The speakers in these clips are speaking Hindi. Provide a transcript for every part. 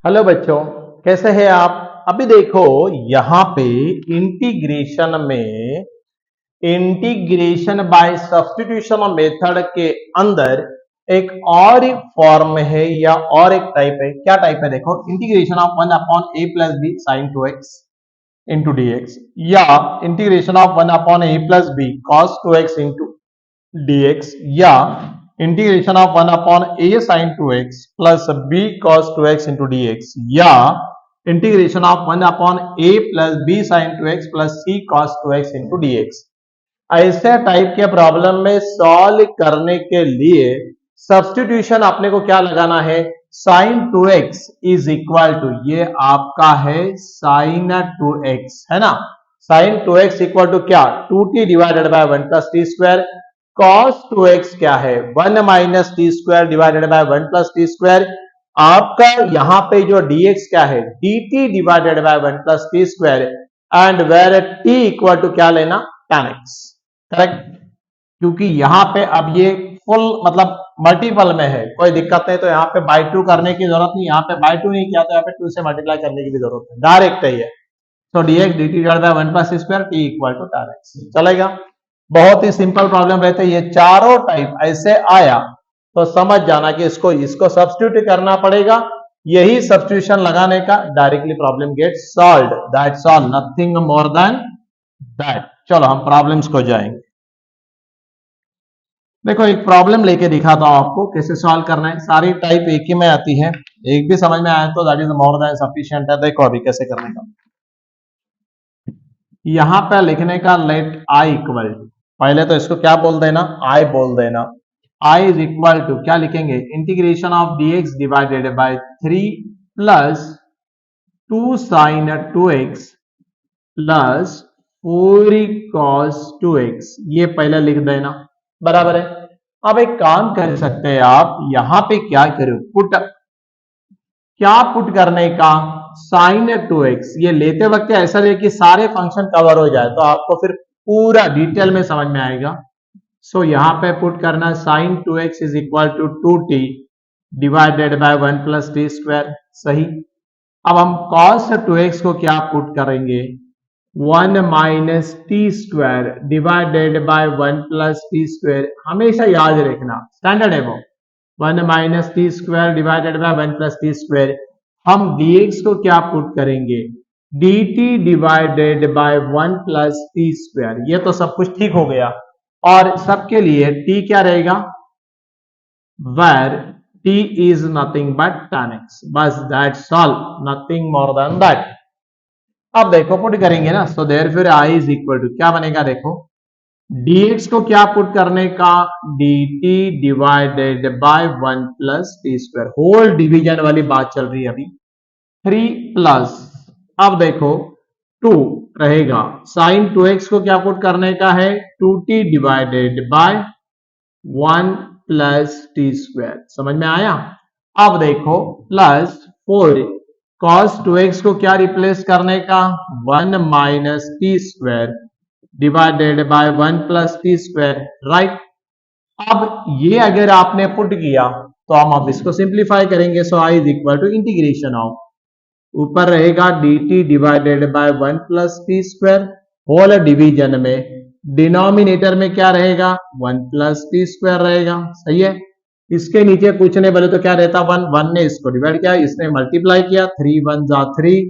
हेलो बच्चों, कैसे हैं आप। अभी देखो यहां पे इंटीग्रेशन में इंटीग्रेशन बाय सब्स्टिट्यूशन मेथड के अंदर एक और फॉर्म है या और एक टाइप है। क्या टाइप है? देखो, integration of 1 upon a plus b sine 2x into d x, या integration of 1 upon a plus b cos 2x into dx, या integration of 1 upon a sine 2x plus b cos 2x into dx, या integration of 1 upon a plus b sine 2x plus c cos 2x into dx। ऐसे टाइप के प्रॉब्लम में सॉल्व करने के लिए सब्स्टिट्यूशन अपने को क्या लगाना है? Sign 2x is equal to, ये आपका है साइन 2x, है ना। साइन 2x इक्वल टू क्या? 2t divided by 1 plus T square. cos 2x क्या है? 1 minus T square divided by 1 plus T square. आपका यहां पे जो dx क्या है? dt divided by 1 plus T square, and where t equal to क्या लेना? tan x। करेक्ट, क्योंकि यहां पे अब ये फुल मतलब मल्टीपल में है, कोई दिक्कत नहीं। तो यहाँ पे बाई 2 करने की जरूरत नहीं, यहाँ पे बाई 2 नहीं किया तो यहाँ पे 2 से मल्टीप्लाई करने की भी जरूरत है, डायरेक्ट है ये। तो dx dt divided by 1 plus square t equal to tan x चलेगा। बहुत ही सिंपल प्रॉब्लम रहते हैं। ये चारों टाइप ऐसे आया तो समझ जाना कि इसको इसको सब्स्टिट्यूट करना पड़ेगा। यही सब्स्टिट्यूशन लगाने का directly problem get solved, that's all, nothing more than that. चलो हम प्रॉब्लम्स को जाएंगे। देखो एक प्रॉब्लम लेके दिखाता हूं आपको कैसे सॉल्व करना है। सारी टाइप एक ही में आती है, एक भी समझ में आया तो that is more than sufficient है। देखो अभी कैसे करने का। यहां पर लिखने का लेट आई इक्वल टू, पहले तो इसको क्या बोल देना? आई बोल देना। आई इज इक्वल टू क्या लिखेंगे? Integration of dx divided by 3 plus 2 sine 2x plus 4 cos 2x, ये पहले लिख देना, बराबर है। अब एक काम कर सकते हैं आप, यहां पे क्या करो, पुट, क्या पुट करने का? साइन 2x, ये लेते वक्त ऐसा रहे कि सारे फंक्शन कवर हो जाए तो आपको फिर पूरा डिटेल में समझ में आएगा। सो यहां पे पुट करना sine 2x is equal to 2t divided by 1 plus T square, सही। अब हम cos 2x को क्या पुट करेंगे? 1 minus T square divided by 1 plus T square, हमेशा याद रखना, स्टैंडर्ड है वो। 1 minus T square divided by 1 plus T square. हम dx को क्या पुट करेंगे? dt divided by 1 plus T square. ये तो सब कुछ ठीक हो गया, और सबके लिए t क्या रहेगा? where t is nothing but tan x, बस that's all, nothing more than that. अब देखो पुट करेंगे ना, so therefore i is equal to क्या बनेगा? देखो dx को क्या पुट करने का? dt divided by 1 plus T square, whole division वाली बात चल रही है अभी। 3 प्लस, अब देखो 2 रहेगा, साइन 2x को क्या पुट करने का है? 2t divided by 1 plus T square, समझ में आया। अब देखो प्लस 4 cos 2x को क्या रिप्लेस करने का? 1 minus T square divided by 1 plus T square, right. अब ये अगर आपने पुट किया तो हम अब इसको सिंप्लीफाई करेंगे। So I is equal to integration of, ऊपर रहेगा dt divided by 1 plus T square, whole division में डिनोमिनेटर में क्या रहेगा? 1 प्लस टी स्क्वायर रहेगा, सही है। इसके नीचे कुछ नहीं बोले तो क्या रहता? 1, 1 ने इसको डिवाइड किया, इसने मल्टीप्लाई किया, 3 1 जा 3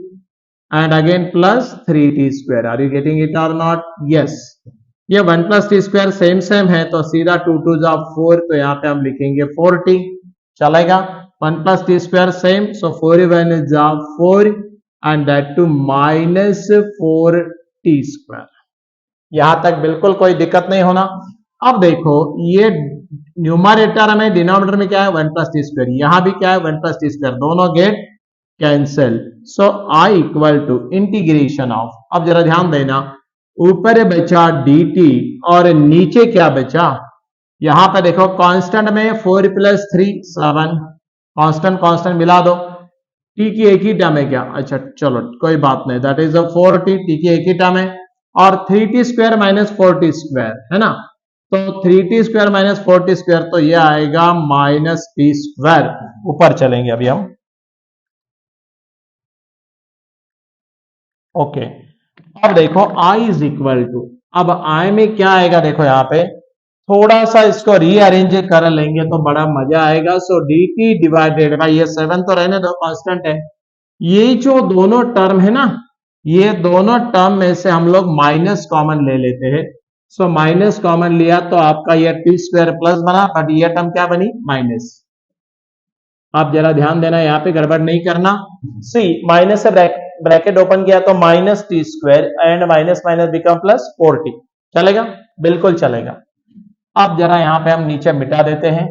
and again plus 3t square, are you getting it or not? yes, ये 1 plus t square सेम है तो सीधा 2 2 जा 4, तो यहाँ पे हम लिखेंगे 4t, चलेगा। 1 plus t square same, so 4 1 जा 4 and that to minus 4t square। यहां तक बिल्कुल कोई दिक्कत नहीं होना। अब देखो ये न्यूमरेटर में, डिनोमिनेटर में क्या है? 1 प्लस टी स्क्वायर, यहां भी क्या है? 1 प्लस टी स्क्वायर, दोनों get cancel. So I equal to integration of, अब जरा ध्यान देना, ऊपर बचा dt और नीचे क्या बचा? यहां पर देखो कांस्टेंट में 4 प्लस 3 7, कांस्टेंट कांस्टेंट मिला दो, t की एक ही टर्म है क्या? अच्छा चलो कोई बात नहीं, दैट इज 4t, t की एक ही टर्म है, और 3t square minus 4t square, है ना। तो 3t square minus 4t square, तो ये आएगा माइनस टी स्क्वायर। ऊपर चलेंगे अभी हम, ओके, अब देखो आई इज इक्वल टू, अब आई में क्या आएगा देखो यहाँ पे, थोड़ा सा इसको रीअरेंज कर लेंगे तो बड़ा मजा आएगा। सो डी टी डिवाइडेड बाई, ये 7 तो रहने दो, कांस्टेंट है। ये जो दोनों टर्म है ना, ये दोनों टर्म में से हम लोग माइनस कॉमन ले लेते हैं। सो माइनस कॉमन लिया तो आपका ये टी स्क्वायर प्लस बना, बट ये टर्म क्या बनी, माइनस। आप जरा ध्यान देना, यहाँ पे गड़बड़ नहीं करना। सी माइनस से ब्रैकेट ओपन किया तो minus T square and minus minus become plus 4t, चलेगा, बिल्कुल चलेगा। अब जरा यहां पे हम नीचे मिटा देते हैं।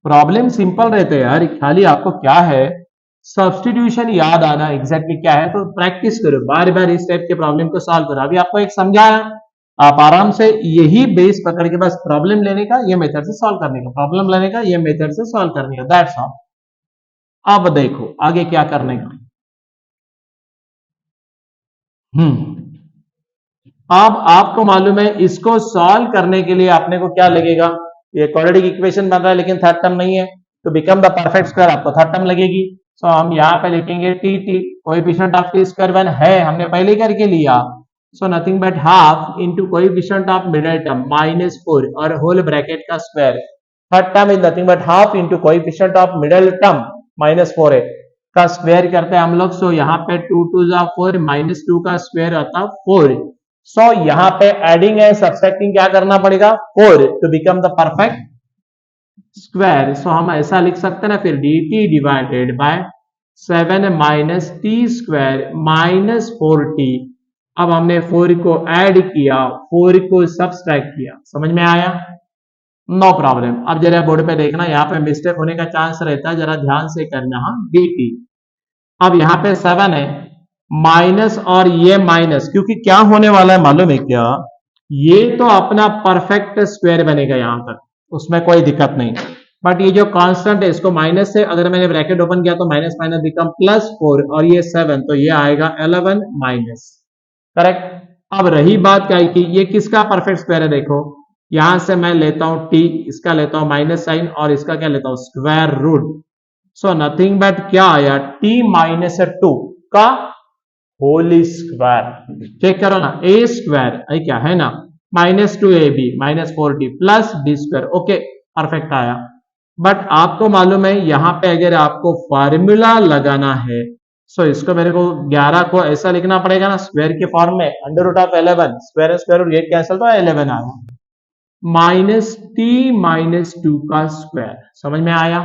प्रॉब्लम सिंपल रहते हैं यार, खाली आपको क्या है, सब्स्टिट्यूशन याद आना एग्जैक्टली क्या है, तो प्रैक्टिस करो, बार बार इस टाइप के प्रॉब्लम को सॉल्व करो। अभी आपको एक समझाया, आप आराम से यही बेस पकड़ के बस प्रॉब्लम लेने का, ये मेथड से सॉल्व करने का, प्रॉब्लम लेने का, ये मेथड से सॉल्व करने का, दैट्स ऑल। अब देखो आगे क्या करने का। अब आपको मालूम है इसको सॉल्व करने के लिए आपने को क्या लगेगा, ये क्वाड्रेटिक इक्वेशन बन रहा है लेकिन थर्ड टर्म नहीं है, तो बिकम द परफेक्ट स्क्वायर आपको थर्ड टर्म लगेगी। सो हम यहाँ पे लिखेंगे T T, coefficient of T square 1 है, हमने पहले करके लिया। सो nothing but half into coefficient of middle term -4 और होल ब्रैकेट का square. Third term is nothing but half into coefficient of middle term -4 है का स्क्वायर करते हैं हम लोग। सो यहाँ पे 2 2 4, -2 का स्क्वायर आता 4। सो यहां पे एडिंग एंड सब्सट्रैक्टिंग क्या करना पड़ेगा, 4 to become the perfect square. So हम ऐसा लिख सकते हैं ना फिर, d t divided by 7 minus T square minus 4t। अब हमने 4 को ऐड किया, 4 को सब्सट्रैक्ट किया, समझ में आया, नो प्रॉब्लम। अब जरा बोर्ड पे देखना, यहाँ पे मिस्टेक होने का चांस रहता है, जरा ध्यान से करना। हाँ डी टी, अब यहाँ पे 7 है माइनस और ये माइनस, क्योंकि क्या होने वाला है मालूम है क्या, ये तो अपना परफेक्ट स्क्वायर बनेगा यहां तक, उसमें कोई दिक्कत नहीं। बट ये जो कांस्टेंट है इसको माइनस से अगर मैंने ब्रैकेट ओपन किया तो माइनस माइनस बिकम +4 और ये 7, तो ये आएगा 11 माइनस, करेक्ट। अब रही बात क्या की, ये किसका परफेक्ट स्क्वायर है, देखो यहां से मैं लेता हूं टी, इसका लेता हूं माइनस साइन और इसका क्या लेता हूं, square root. So nothing but क्या आया, t-2 का होल स्क्वायर। चेक करो ना, ए स्क्वायर क्या है ना, -2ab -4t plus D square, okay perfect आया। बट आपको मालूम है यहां पे अगर आपको फार्मूला लगाना है, सो इसको मेरे को 11 को ऐसा लिखना पड़ेगा ना स्क्वायर के फॉर्म में, √11 स्क्वायर स्क्वायर रूट, ये कैंसिल तो 11 आया, -t-2 का स्क्वायर, समझ में आया।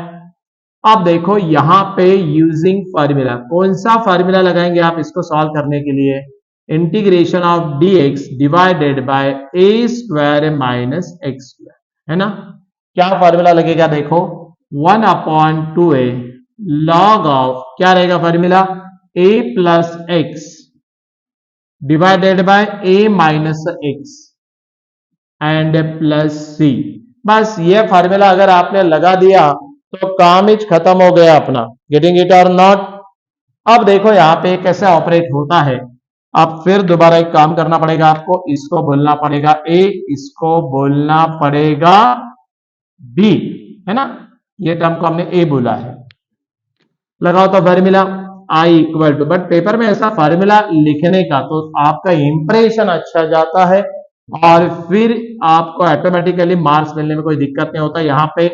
अब देखो यहां पे यूजिंग फार्मूला, कौन सा फार्मूला लगाएंगे आप इसको सॉल्व करने के लिए, integration of dx divided by a square minus x square, है ना। क्या फार्मूला लगेगा देखो, 1/2a लॉग ऑफ, क्या रहेगा formula, a plus x divided by a minus x and plus c. बस ये फार्मूला अगर आपने लगा दिया तो काम ही खत्म हो गया अपना, गेटिंग इट और नॉट। अब देखो यहाँ पे कैसे ऑपरेट होता है, अब फिर दोबारा एक काम करना पड़ेगा आपको, इसको बोलना पड़ेगा ए, इसको बोलना पड़ेगा बी, है ना, ये टर्म को हमने ए बोला है। लगाओ तो formula I equal to, but paper में ऐसा फार्मूला लिखने का तो आपका इंप्रेशन अच्छा जाता है और फिर आपको ऑटोमेटिकली मार्क्स मिलने में कोई दिक्कत नहीं होता। यहाँ पे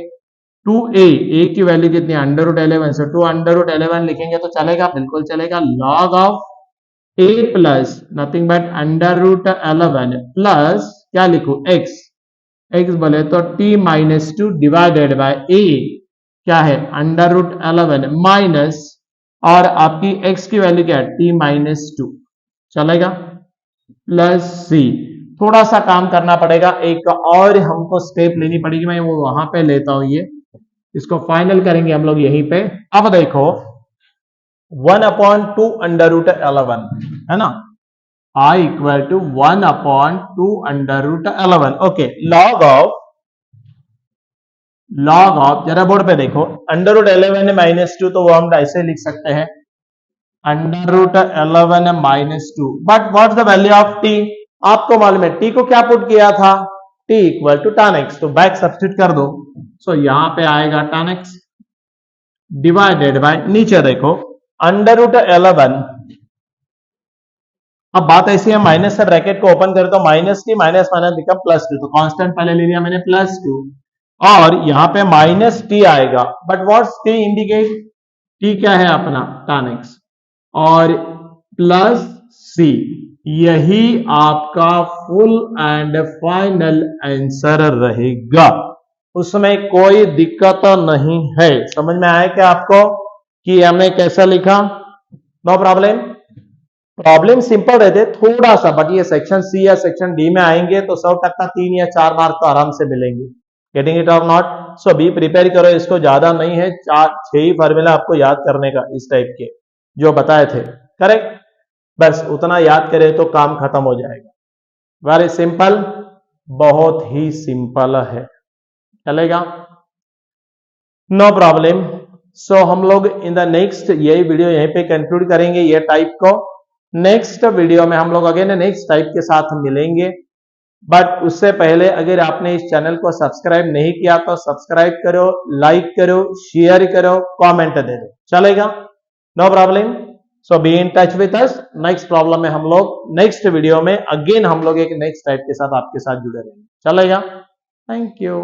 2a, a की वैल्यू कितनी है, √11 से 2 √11 लिखेंगे तो चलेगा, बिल्कुल चलेगा। Log of a plus nothing but √11 plus क्या लिखू, x, x बोले तो t-2 डिवाइडेड बाय a क्या है, √11 माइनस, और आपकी x की वैल्यू क्या है, t-2, चलेगा, प्लस c। थोड़ा सा काम करना पड़ेगा, एक और हमको स्टेप लेनी पड़ेगी, मैं वो वहां पे लेता हूं, ये इसको फाइनल करेंगे हम लोग यहीं पे। अब देखो 1/2 √11 है ना, I equal to 1/2 √11, okay. Log of जरा बोर्ड पे देखो, √11 -2 तो वो हम ऐसे लिख सकते हैं, √11 -2, but what's the value of t, आपको मालूम है t को क्या पुट किया था, t equal to tan x, तो बैक सब्स्टिट्यूट कर दो। सो यहां पे आएगा tan x डिवाइडेड बाय, नीचे देखो √11। अब बात ऐसी है, माइनस से ब्रैकेट को ओपन करें तो -t माइनस माइनस बिकम +2, तो कांस्टेंट पहले ले लिया मैंने +2 और यहां पे -t आएगा, but what's t indicate, t क्या है अपना tan x और +c, यही आपका फुल एंड फाइनल आंसर रहेगा, उसमें कोई दिक्कत नहीं है। समझ में आया क्या आपको कि हमने कैसा लिखा? No problem. प्रॉब्लम सिंपल रहते थोड़ा सा, बट ये सेक्शन सी या सेक्शन डी में आएंगे तो 100% 3 या 4 मार्क तो आराम से मिलेंगे। गेटिंग इट और नॉट? सो बी प्रिपेयर करो, इसको ज्यादा नहीं है, 4-6 ही फॉर्मूला आपको याद करने का इस टाइप के जो बताए थे, करेक्ट, बस उतना याद करे तो काम खत्म हो जाएगा। वेरी सिंपल, बहुत ही सिंपल है, चलेगा, नो प्रॉब्लम। सो हम लोग इन द नेक्स्ट, यही वीडियो यहीं पे कंक्लूड करेंगे ये टाइप को। नेक्स्ट वीडियो में हम लोग अगेन नेक्स्ट टाइप के साथ मिलेंगे, बट उससे पहले अगर आपने इस चैनल को सब्सक्राइब नहीं किया तो सब्सक्राइब करो, लाइक करो, शेयर करो, कमेंट दे दो, चलेगा, no problem. So be in touch with us. Next problem में हम लोग नेक्स्ट वीडियो में अगेन हम लोग एक नेक्स्ट टाइप के साथ आपके साथ जुड़े रहेंगे, चलेगा, थैंक यू।